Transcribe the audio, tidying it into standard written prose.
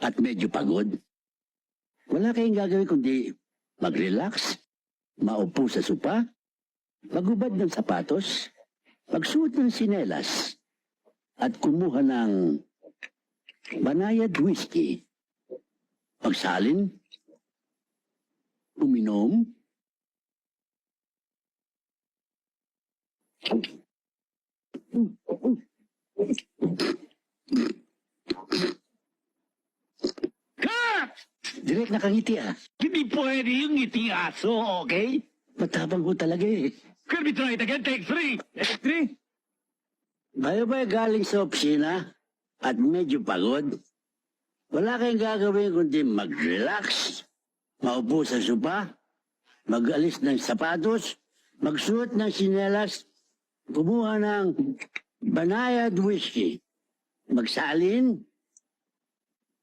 at medyo pagod, wala kayong gagawin kundi mag-relax, maupo sa sopa, magubad ng sapatos, magsuot ng sinelas, at kumuha ng banayad whiskey. Magsalin, uminom, Cut! direct nakangiti ah. Hindi pwede yung ngiti aso, okay? Matabang ko talaga eh. Can we try it again? Take three. Take three. Bayo-bayo galing sa opisina at medyo pagod. Wala kayong gagawin kundi mag-relax, maupo sa sopa, mag-alis ng sapatos, magsuot ng sinelas, kumuha ng banayad whiskey, magsalin,